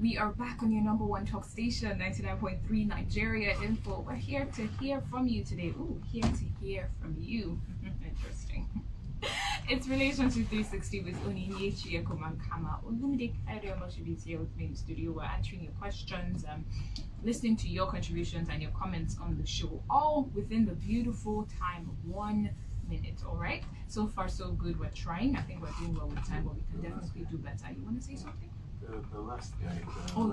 We are back on your number one talk station, 99.3 Nigeria Info. We're here to hear from you today. Ooh, here to hear from you. Interesting. It's Relationship 360 with Onyinchi, Ekumakama, Olumide Kayode Omosebi here with me in the studio. We're answering your questions, listening to your contributions and your comments on the show, all within the beautiful time of 1 minute. All right. So far, so good. We're trying. I think we're doing well with time, but we can definitely do better. You want to say something? The last guy.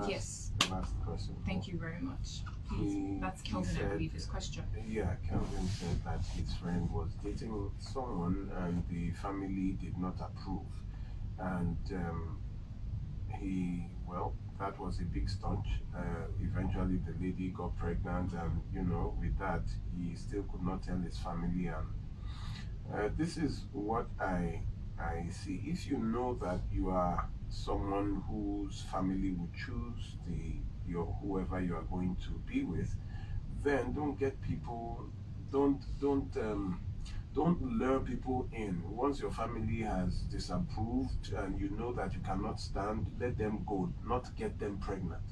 Yes. The last question. Thank you very much. Please. That's Kelvin, I believe, his question. Yeah, Kelvin said that his friend was dating someone and the family did not approve. And that was a big stunt. Eventually, the lady got pregnant, and with that, he still could not tell his family. And this is what I see. If you know that you are someone whose family would choose whoever you are going to be with, then don't lure people in. Once your family has disapproved and you know that you cannot stand, let them go, not get them pregnant.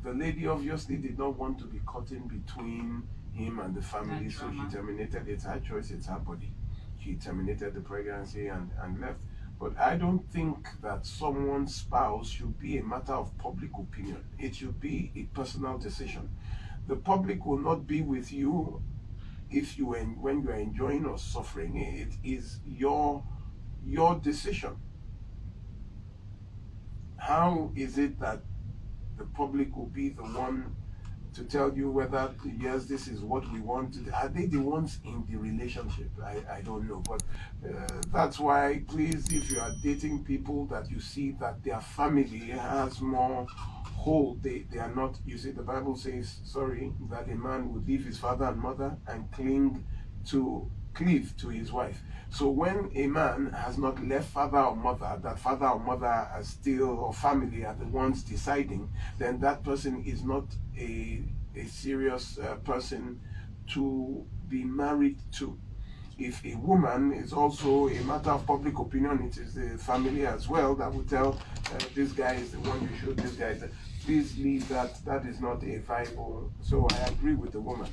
The lady obviously did not want to be caught in between him and the family, so she terminated. It's her choice, it's her body. She terminated the pregnancy and left. But I don't think that someone's spouse should be a matter of public opinion. It should be a personal decision. The public will not be with you when you are enjoying or suffering. It is your decision. How is it that the public will be the one to tell you whether, yes, this is what we want? Are they the ones in the relationship? I don't know. But that's why, please, if you are dating people that you see that their family has more hold, they are not, you see, the Bible says, that a man would leave his father and mother and cleave to his wife. So when a man has not left father or mother, that father or mother are still, or family are the ones deciding, then that person is not a serious person to be married to. If a woman is also a matter of public opinion, it is the family as well that will tell this guy is the one you should, this guy is the, please leave that. That is not a viable. So I agree with the woman.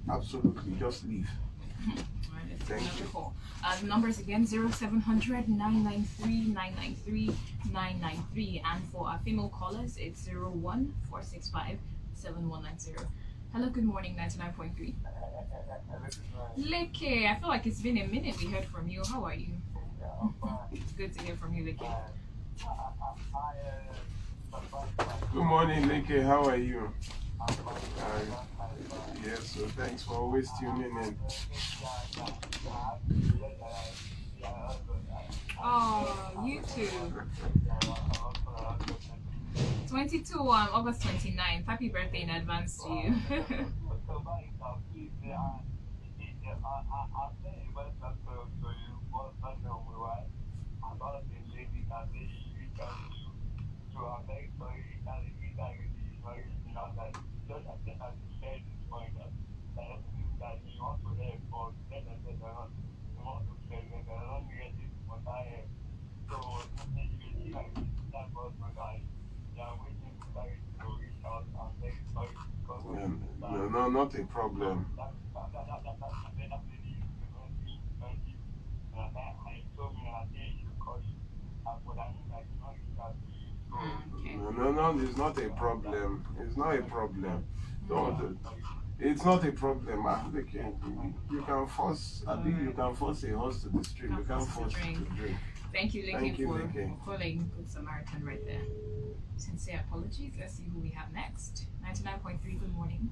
Absolutely, just leave. Thank you. The numbers again, 0700 993 993 993, and for our female callers, it's 01465 7190. Hello, good morning, 99.3. Leke, I feel like it's been a minute we heard from you. How are you? It's good to hear from you, Leke. Good morning, Leke. How are you? Yes, so thanks for always tuning in. Oh, you too. 22 on August 29th. Happy birthday in advance to you. No, not a problem. No, it's not a problem. It's not a problem. It's not a problem. You can force a horse to the stream. You can't force it to drink. Thank you, Leke, for calling Good Samaritan right there. Sincere apologies. Let's see who we have next. 99.3, good morning.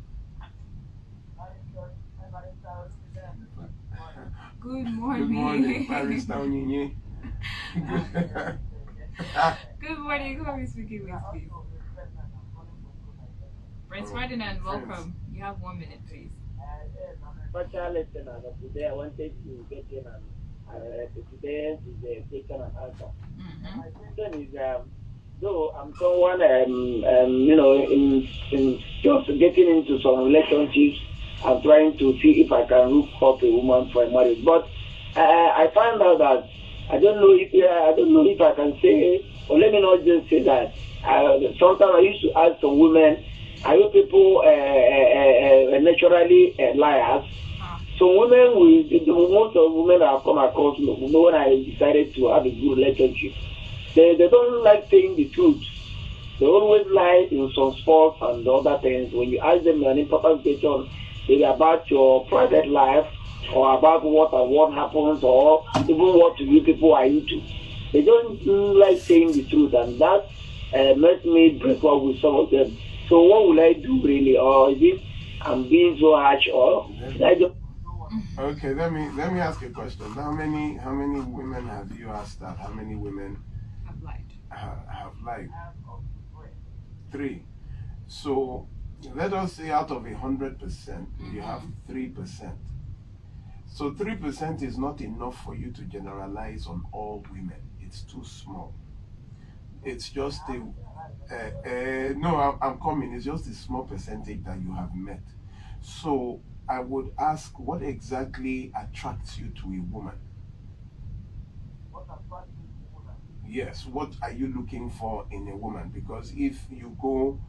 Good morning. Good morning, Paris Onyinchi. Good morning. Who are we speaking with, please? Prince Ferdinand, welcome. You have 1 minute, please. Today I wanted to get in and today is taken an answer. My question is, though I'm someone, in just getting into some relationships, I'm trying to see if I can look up a woman for a marriage. But I found out that I don't know if I can say, or let me not just say that Sometimes I used to ask some women, are you people naturally liars? Some women, most of the women that have come across, when I decided to have a good relationship, they don't like saying the truth. They always lie in some sports and other things. When you ask them an important question, maybe about your private life or about what happens or even what you people are into, they don't like saying the truth, and that makes me break up with some of them. So what will I do really, or is it I'm being so harsh, or should I just? Okay, let me ask you a question. How many women have you asked that? How many women I've lied. Have lied? 3. So let us say out of 100%, you have 3%. So 3% is not enough for you to generalize on all women. It's too small. It's just no, I'm coming. It's just a small percentage that you have met. So I would ask, what exactly attracts you to a woman? Yes, what are you looking for in a woman? Because if you go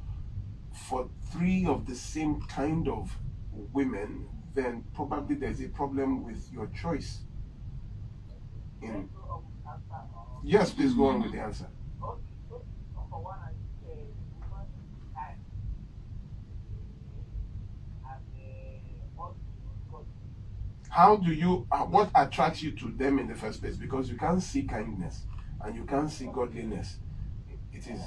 for 3 of the same kind of women, then probably there's a problem with your choice. Yes, please go on with the answer. How do you, what attracts you to them in the first place? Because you can't see kindness and you can't see godliness. It is.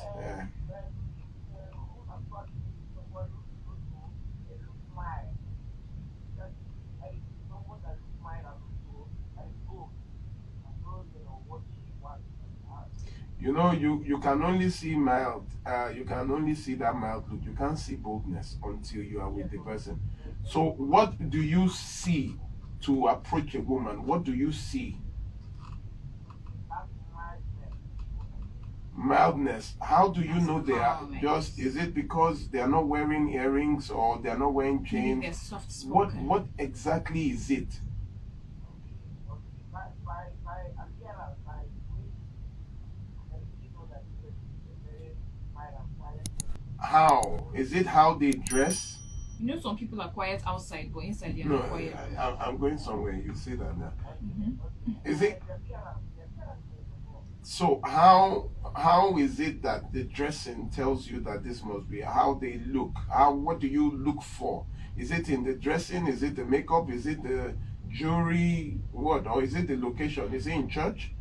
You know, you can only see mild, you can only see that mild look. You can't see boldness until you are with the person. So what do you see to approach a woman? What do you see? Mildness. How do you know they are just, is it because they are not wearing earrings or they are not wearing chains? What exactly is it? How? Is it how they dress? You know, some people are quiet outside, but inside they're not quiet. I'm going somewhere. You say that now. Is it? So how is it that the dressing tells you that this must be how they look? What do you look for? Is it in the dressing? Is it the makeup? Is it the jewelry? What? Or is it the location? Is it in church?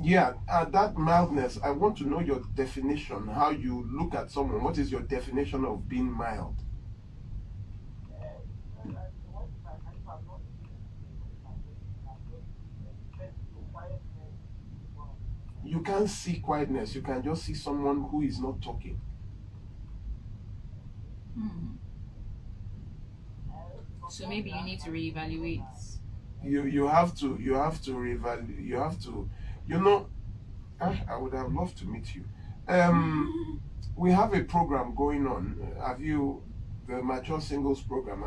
Yeah, that mildness, I want to know your definition, how you look at someone. What is your definition of being mild? You can't see quietness, you can just see someone who is not talking. So maybe you need to reevaluate. You have to reevaluate. You have to, you know, I would have loved to meet you. We have a program going on. Have you, the mature singles program?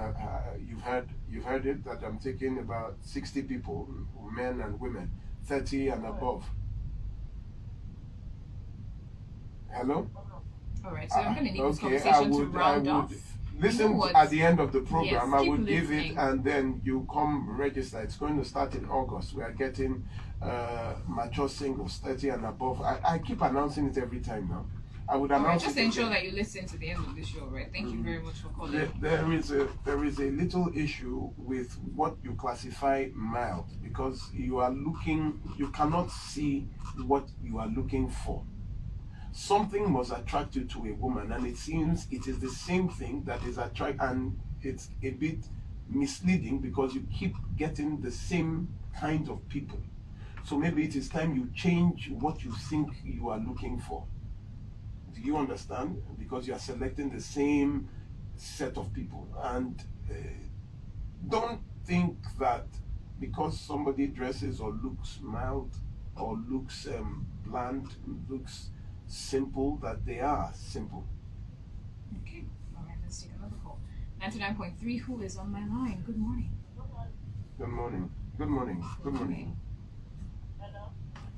You've heard it, that I'm taking about 60 people, men and women, 30 and above. Hello. All right. So I'm going to need this conversation to round off. Listen at the end of the program. Yes, I will give it, and then you come register. It's going to start in August. We are getting mature singles 30 and above. I keep announcing it every time now. I would announce just ensure that you listen to the end of the show, right? Thank you very much for calling. There is a little issue with what you classify mild, because you cannot see what you are looking for. Something must attract you to a woman, and it seems it is the same thing that is and it's a bit misleading because you keep getting the same kind of people. So maybe it is time you change what you think you are looking for. Do you understand? Because you are selecting the same set of people, and don't think that because somebody dresses or looks mild or looks bland, looks simple, that they are simple. Okay. All right, let's take another call. 99.3, who is on my line? Good morning. Good morning. Good morning. Good morning.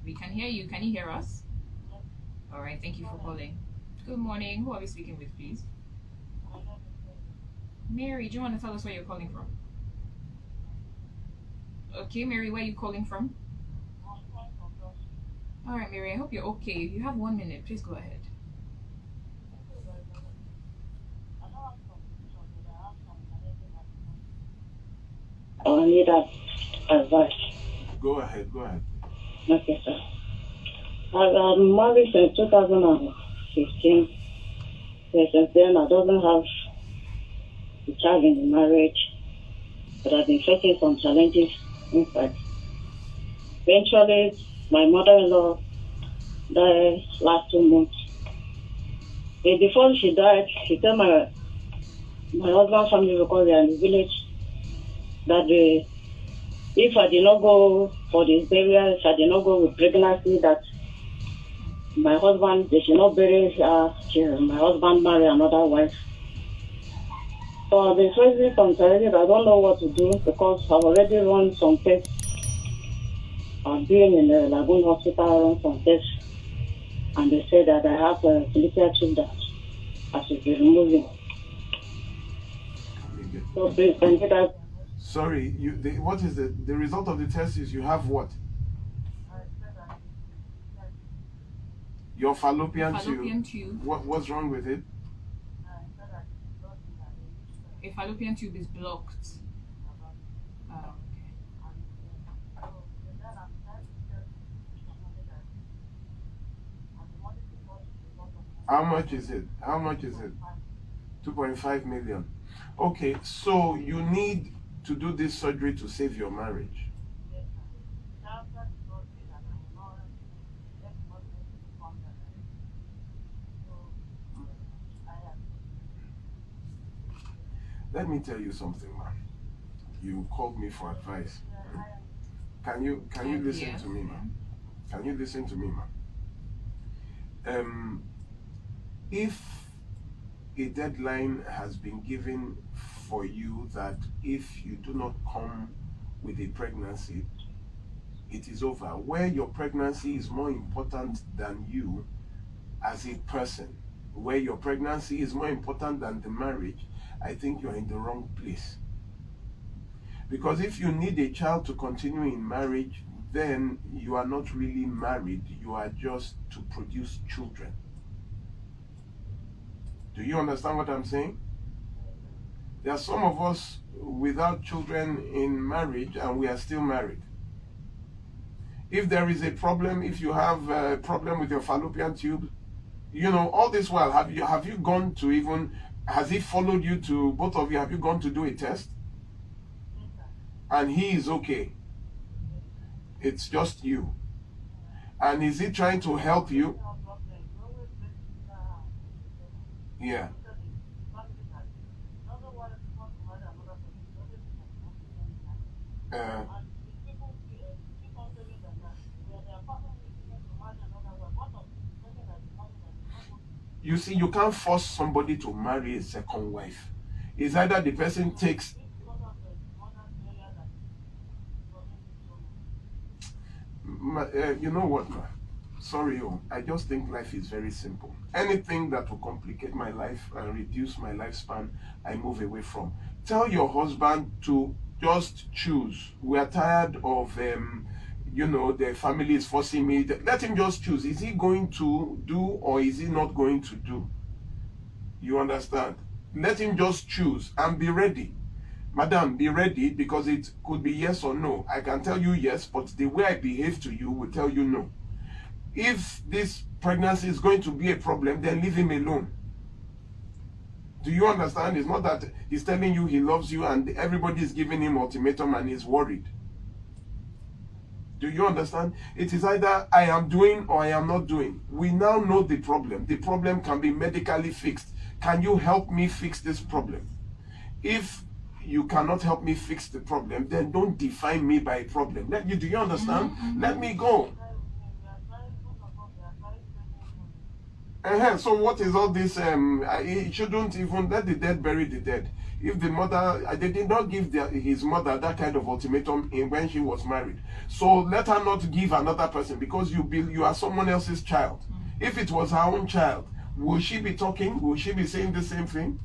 We can hear you. Can you hear us? All right, thank you for calling. Good morning. Who are we speaking with, please? Mary, do you want to tell us where you're calling from? Okay, Mary, where are you calling from? All right, Mary, I hope you're okay. You have 1 minute. Please go ahead. I need advice. Go ahead. Go ahead. Okay, sir. I've been married since 2015. Since then, I don't have a child in the marriage, but I've been facing some challenges inside. Eventually, my mother-in-law died last 2 months. But before she died, she told my husband's family, because they are in the village, that if I did not go for this burial, if I did not go with pregnancy, that my husband, they should not bury her till my husband marry another wife. So I've been facing some challenges. I don't know what to do because I've already run some tests. I've been in the Lagoon Hospital, run some tests, and they said that I have a fallopian tube that I should be removing. So please, can you that? Sorry, what is the result of the test is you have what? Your fallopian tube. What's wrong with it? A fallopian tube is blocked. How much is it? 2.5 million. Okay, so you need to do this surgery to save your marriage. Let me tell you something, man. You called me for advice. Can you listen to me, man? Can you listen to me, man? If a deadline has been given for you that if you do not come with a pregnancy, it is over. Where your pregnancy is more important than you as a person, where your pregnancy is more important than the marriage, I think you're in the wrong place. Because if you need a child to continue in marriage, then you are not really married, you are just to produce children. Do you understand what I'm saying? There are some of us without children in marriage and we are still married. If there is a problem, if you have a problem with your fallopian tube, you know, all this while, have you gone to even, has he followed you to, both of you, have you gone to do a test? And he is okay. It's just you. And is he trying to help you? Yeah. You see, you can't force somebody to marry a second wife. It's either the person takes... you know what, man? Sorry, I just think life is very simple. Anything that will complicate my life and reduce my lifespan, I move away from. Tell your husband to just choose. We are tired of, you know, the family is forcing me. Let him just choose. Is he going to do or is he not going to do? You understand? Let him just choose and be ready. Madam, be ready, because it could be yes or no. I can tell you yes, but the way I behave to you will tell you no. If this pregnancy is going to be a problem, then leave him alone. Do you understand? It's not that he's telling you he loves you and everybody is giving him ultimatum and he's worried. Do you understand? It is either I am doing or I am not doing. We now know the problem. The problem can be medically fixed. Can you help me fix this problem? If you cannot help me fix the problem, then don't define me by a problem. Do you understand? Let me go. So what is all this? He shouldn't even let the dead bury the dead. If the mother, they did not give his mother that kind of ultimatum when she was married. So let her not give another person, because you are someone else's child. If it was her own child, will she be talking? Will she be saying the same thing?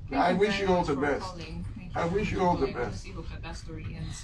Right. I wish you all the best. Calling. I wish you all the best. Honestly hope that story ends.